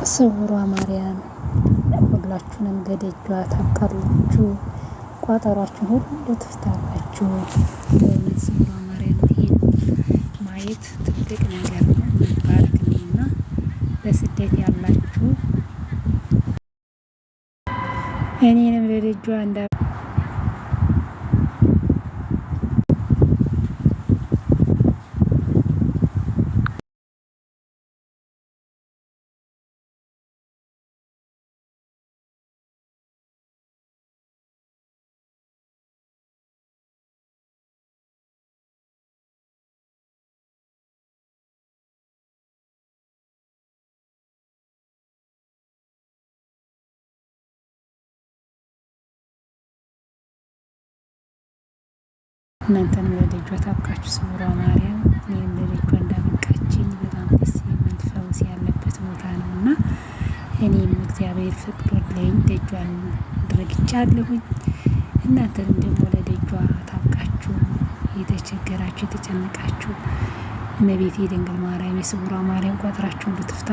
ስውሯ ማርያም ሁላችሁንም ለደጇ ታብቃላችሁ፣ ቋጠሯችሁ ሁሉ ትፍታላችሁ። በእውነት ስውሯ ማርያም ይሄን ማየት ትልቅ ነገር ነው፣ መባረክ ነው እና በስደት ያላችሁ እኔንም ለደጇ እናንተንም ለደጇ ታብቃችሁ ስውሯ ማርያም እኔም ለደጇ እንዳበቃችኝ በጣም ደስ የሚል ፈውስ ያለበት ቦታ ነው እና እኔም እግዚአብሔር ፈቅዶልኝ ደጇን ረግጫለሁኝ። እናንተንም ደግሞ ለደጇ ታብቃችሁ፣ የተቸገራችሁ የተጨነቃችሁ እመቤቴ ድንግል ማርያም የስውሯ ማርያም ቋጠራችሁን ልትፍታ